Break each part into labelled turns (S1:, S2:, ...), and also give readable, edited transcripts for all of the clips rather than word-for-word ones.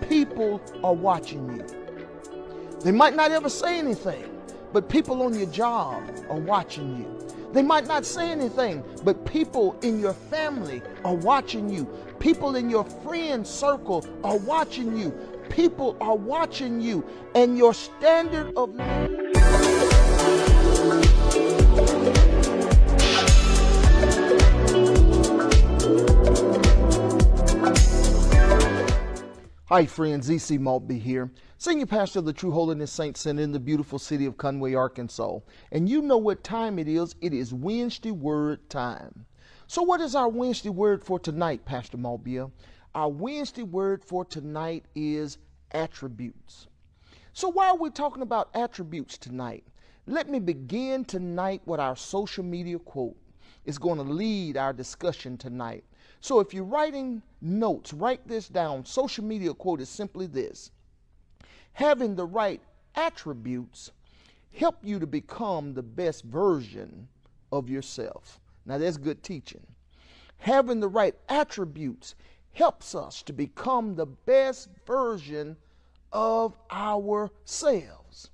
S1: People are watching you. They might not ever say anything, but people on your job are watching you. They might not say anything, but people in your family are watching you. People in your friend circle are watching you. People are watching you, and your standard of Hi friends, Pastor Maltbia here, senior pastor of the True Holiness Saints Center in the beautiful city of Conway, Arkansas. And you know what time it is. It is Wednesday Word time. So what is our Wednesday Word for tonight, Pastor Maltbia? Our Wednesday Word for tonight is attributes. So why are we talking about attributes tonight? Let me begin tonight with our social media quote. It's going to lead our discussion tonight. So if you're writing notes, write this down. Social media quote is simply this: having the right attributes help you to become the best version of yourself. Now that's good teaching. Having the right attributes helps us to become the best version of ourselves.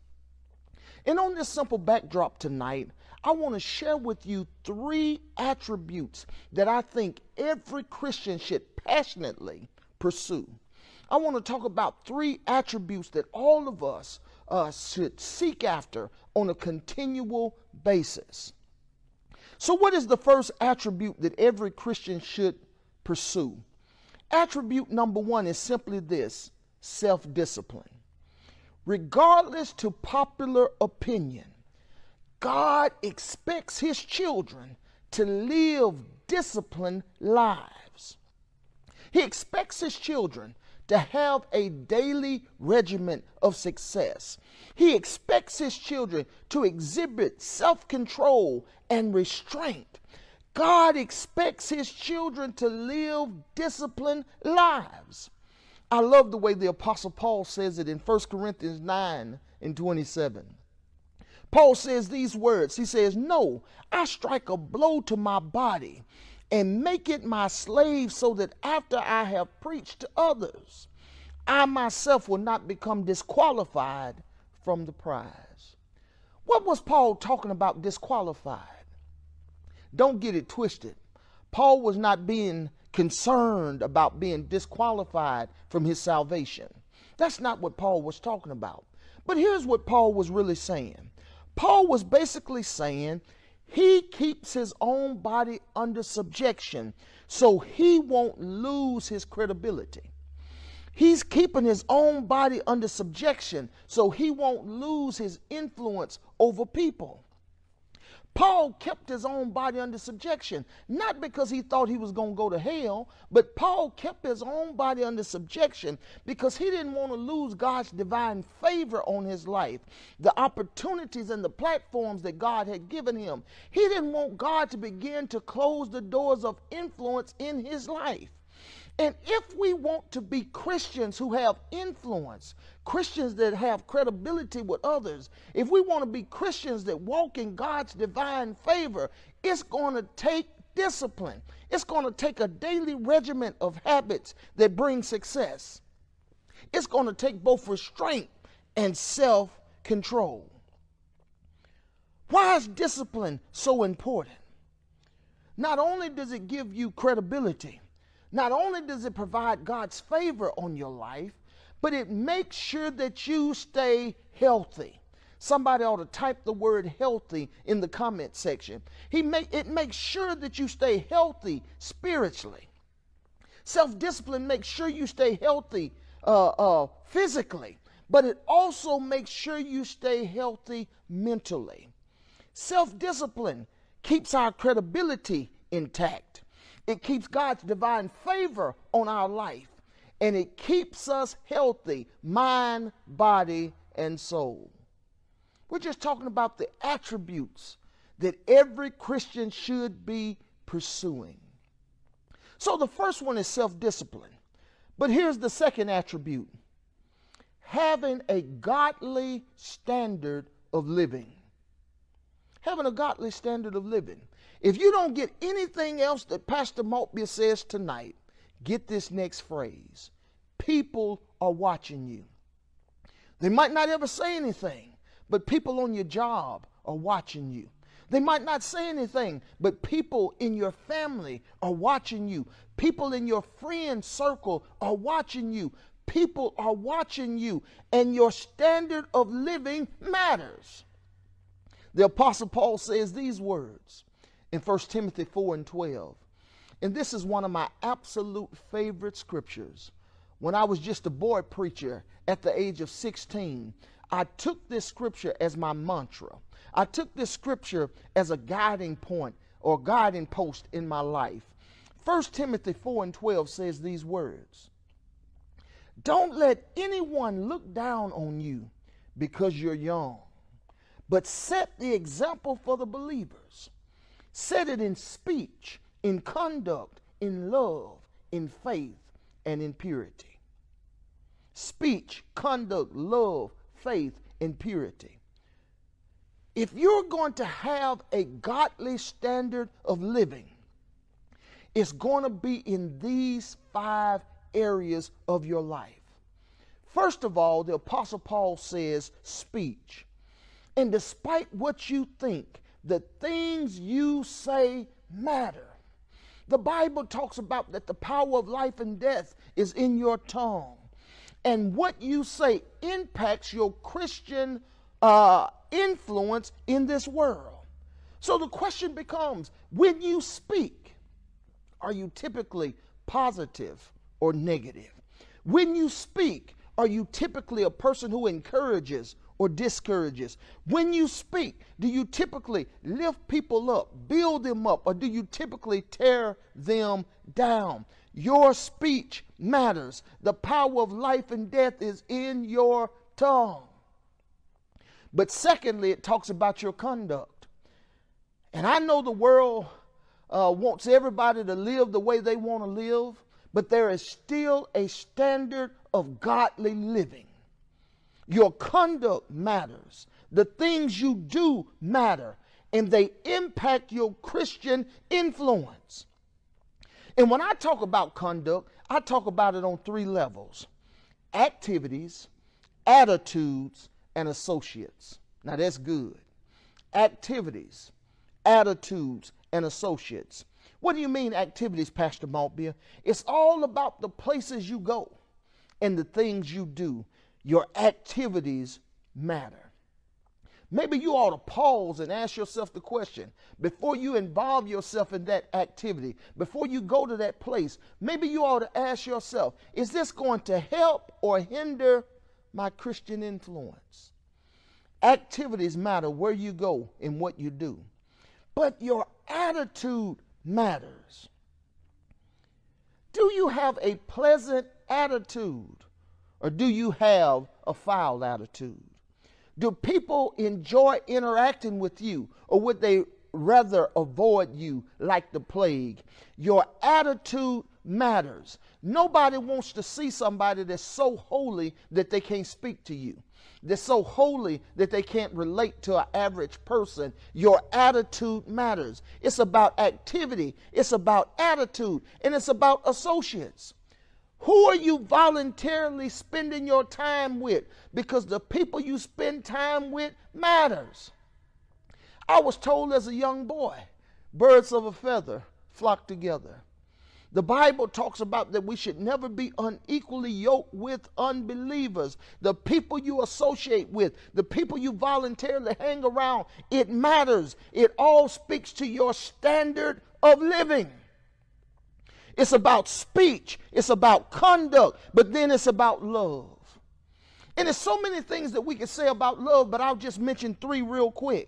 S1: And on this simple backdrop tonight, I want to share with you 3 attributes that I think every Christian should passionately pursue. I want to talk about 3 attributes that all of us should seek after on a continual basis. So what is the first attribute that every Christian should pursue? Attribute number 1 is simply this: self-discipline. Regardless to popular opinion, God expects his children to live disciplined lives. He expects his children to have a daily regimen of success. He expects his children to exhibit self-control and restraint. God expects his children to live disciplined lives. I love the way the Apostle Paul says it in 1 Corinthians 9:27. Paul says these words. He says, "No, I strike a blow to my body and make it my slave, so that after I have preached to others, I myself will not become disqualified from the prize." What was Paul talking about disqualified? Don't get it twisted. Paul was not being concerned about being disqualified from his salvation. That's not what Paul was talking about. But here's what Paul was really saying. Paul was basically saying he keeps his own body under subjection so he won't lose his credibility. He's keeping his own body under subjection so he won't lose his influence over people. Paul kept his own body under subjection, not because he thought he was going to go to hell, but Paul kept his own body under subjection because he didn't want to lose God's divine favor on his life, the opportunities and the platforms that God had given him. He didn't want God to begin to close the doors of influence in his life. And if we want to be Christians who have influence, Christians that have credibility with others, if we want to be Christians that walk in God's divine favor, it's going to take discipline. It's going to take a daily regimen of habits that bring success. It's going to take both restraint and self-control. Why is discipline so important? Not only does it give you credibility, not only does it provide God's favor on your life, but it makes sure that you stay healthy. Somebody ought to type the word healthy in the comment section. It makes sure that you stay healthy spiritually. Self-discipline makes sure you stay healthy physically, but it also makes sure you stay healthy mentally. Self-discipline keeps our credibility intact. It keeps God's divine favor on our life, and it keeps us healthy, mind, body, and soul. We're just talking about the attributes that every Christian should be pursuing. So the first one is self-discipline. But here's the second attribute: having a godly standard of living. Having a godly standard of living. If you don't get anything else that Pastor Maltbia says tonight, get this next phrase. People are watching you. They might not ever say anything, but people on your job are watching you. They might not say anything, but people in your family are watching you. People in your friend circle are watching you. People are watching you, and your standard of living matters. The Apostle Paul says these words in 1 Timothy 4:12. And this is one of my absolute favorite scriptures. When I was just a boy preacher at the age of 16, I took this scripture as my mantra. I took this scripture as a guiding point or guiding post in my life. 1 Timothy 4:12 says these words. Don't let anyone look down on you because you're young, but set the example for the believers. Set it in speech, in conduct, in love, in faith, and in purity. Speech, conduct, love, faith, and purity. If you're going to have a godly standard of living, it's going to be in these 5 areas of your life. First of all, the Apostle Paul says speech. And despite what you think, the things you say matter. The Bible talks about that the power of life and death is in your tongue. And what you say impacts your Christian influence in this world. So the question becomes, when you speak, are you typically positive or negative? When you speak, are you typically a person who encourages or discourages? When you speak, do you typically lift people up, build them up, or do you typically tear them down? Your speech matters. The power of life and death is in your tongue. But secondly, it talks about your conduct. And I know the world wants everybody to live the way they want to live, but there is still a standard of godly living. Your conduct matters. The things you do matter, and they impact your Christian influence. And when I talk about conduct, I talk about it on 3 levels: activities, attitudes, and associates. Now that's good. Activities, attitudes, and associates. What do you mean activities, Pastor Maltbia? It's all about the places you go and the things you do. Your activities matter. Maybe you ought to pause and ask yourself the question, before you involve yourself in that activity, before you go to that place, maybe you ought to ask yourself, is this going to help or hinder my Christian influence? Activities matter where you go and what you do, but your attitude matters. Do you have a pleasant attitude, or do you have a foul attitude? Do people enjoy interacting with you, or would they rather avoid you like the plague? Your attitude matters. Nobody wants to see somebody that's so holy that they can't speak to you. They're so holy that they can't relate to an average person. Your attitude matters. It's about activity. It's about attitude. And it's about associates. Who are you voluntarily spending your time with? Because the people you spend time with matters. I was told as a young boy, birds of a feather flock together. The Bible talks about that we should never be unequally yoked with unbelievers. The people you associate with, the people you voluntarily hang around, it matters. It all speaks to your standard of living. It's about speech, it's about conduct, but then it's about love. And there's so many things that we can say about love, but I'll just mention 3 real quick.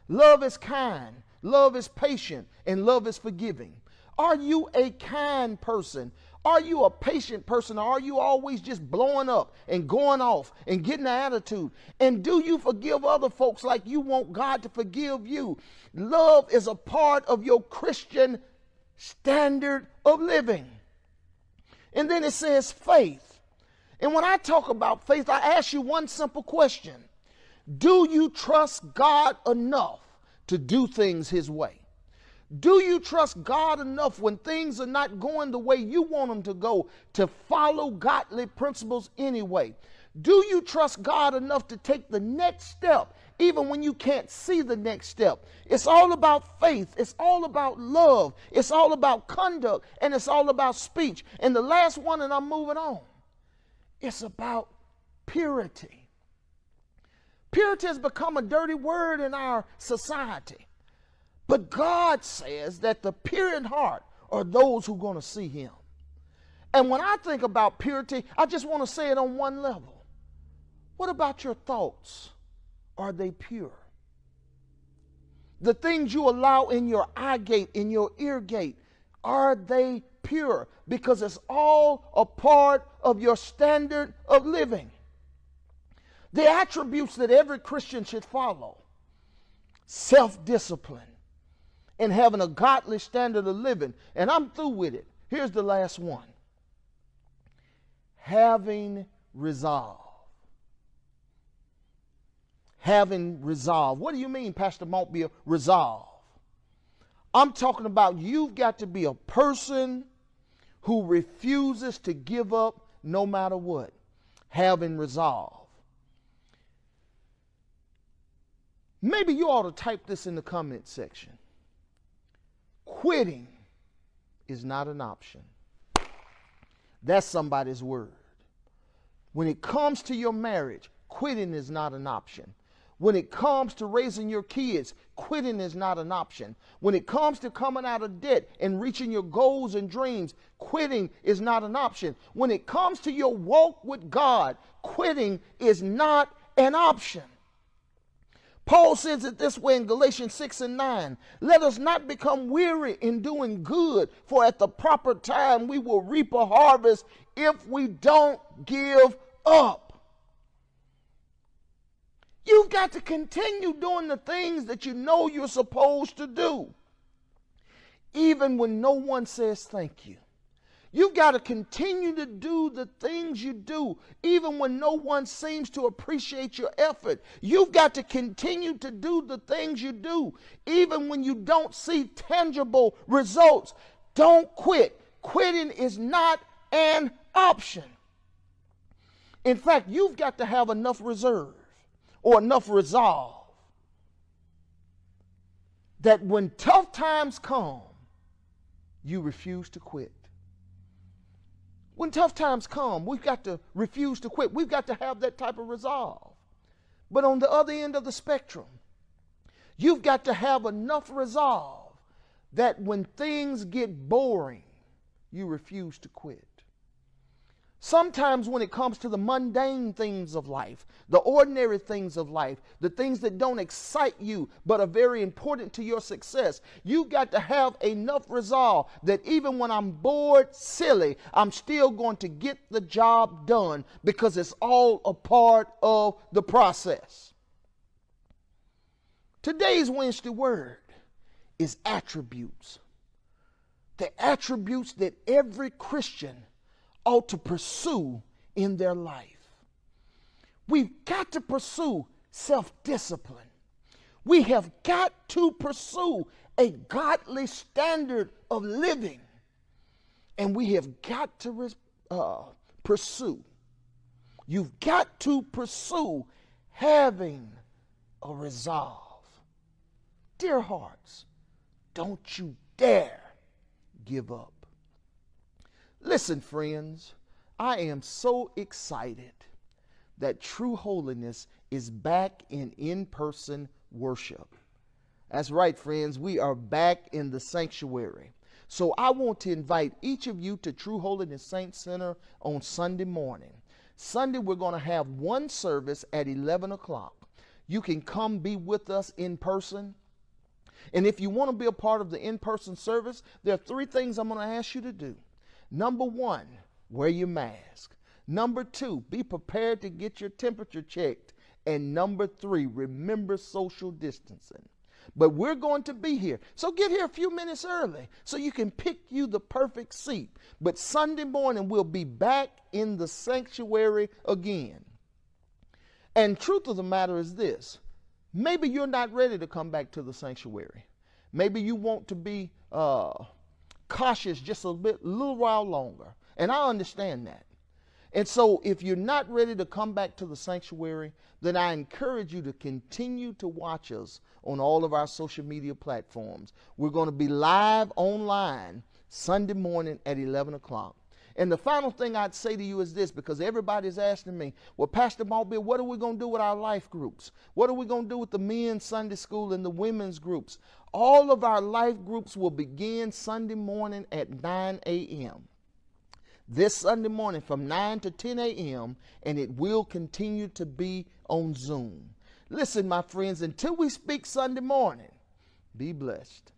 S1: Love is kind, love is patient, and love is forgiving. Are you a kind person? Are you a patient person? Or are you always just blowing up and going off and getting an attitude? And do you forgive other folks like you want God to forgive you? Love is a part of your Christian standard of living. And then it says faith. And when I talk about faith, I ask you one simple question. Do you trust God enough to do things His way? Do you trust God enough when things are not going the way you want them to go to follow godly principles anyway? Do you trust God enough to take the next step even when you can't see the next step? It's all about faith. It's all about love. It's all about conduct. And it's all about speech. And the last one, and I'm moving on, it's about purity. Purity has become a dirty word in our society. But God says that the pure in heart are those who are going to see him. And when I think about purity, I just want to say it on one level. What about your thoughts? Are they pure? The things you allow in your eye gate, in your ear gate, are they pure? Because it's all a part of your standard of living. The attributes that every Christian should follow: self-discipline and having a godly standard of living. And I'm through with it. Here's the last one: having resolve. Having resolve. What do you mean, Pastor Maltbia, resolve? I'm talking about you've got to be a person who refuses to give up no matter what. Having resolve. Maybe you ought to type this in the comment section. Quitting is not an option. That's somebody's word. When it comes to your marriage, quitting is not an option. When it comes to raising your kids, quitting is not an option. When it comes to coming out of debt and reaching your goals and dreams, quitting is not an option. When it comes to your walk with God, quitting is not an option. Paul says it this way in Galatians 6:9. Let us not become weary in doing good, for at the proper time we will reap a harvest if we don't give up. You've got to continue doing the things that you know you're supposed to do, even when no one says thank you. You've got to continue to do the things you do, even when no one seems to appreciate your effort. You've got to continue to do the things you do, even when you don't see tangible results. Don't quit. Quitting is not an option. In fact, you've got to have enough reserve or enough resolve that when tough times come, you refuse to quit. When tough times come, we've got to refuse to quit. We've got to have that type of resolve. But on the other end of the spectrum, you've got to have enough resolve that when things get boring, you refuse to quit. Sometimes when it comes to the mundane things of life, the ordinary things of life, the things that don't excite you but are very important to your success, you've got to have enough resolve that even when I'm bored, silly, I'm still going to get the job done because it's all a part of the process. Today's Wednesday word is attributes. The attributes that every Christian ought to pursue in their life. We've got to pursue self-discipline. We have got to pursue a godly standard of living. And we have got to pursue. You've got to pursue having a resolve. Dear hearts, don't you dare give up. Listen, friends, I am so excited that True Holiness is back in in-person worship. That's right, friends, we are back in the sanctuary. So I want to invite each of you to True Holiness Saints Center on Sunday morning. Sunday, we're going to have one service at 11 o'clock. You can come be with us in person. And if you want to be a part of the in-person service, there are 3 things I'm going to ask you to do. Number 1, wear your mask. Number 2, be prepared to get your temperature checked. And number 3, remember social distancing. But we're going to be here. So get here a few minutes early so you can pick you the perfect seat. But Sunday morning, we'll be back in the sanctuary again. And truth of the matter is this. Maybe you're not ready to come back to the sanctuary. Maybe you want to be cautious just a little while longer. And I understand that. And so if you're not ready to come back to the sanctuary, then I encourage you to continue to watch us on all of our social media platforms. We're going to be live online Sunday morning at 11 o'clock. And the final thing I'd say to you is this, because everybody's asking me, well, Pastor Maltbia, what are we going to do with our life groups? What are we going to do with the men's Sunday school and the women's groups? All of our life groups will begin Sunday morning at 9 a.m. This Sunday morning from 9 to 10 a.m., and it will continue to be on Zoom. Listen, my friends, until we speak Sunday morning, be blessed.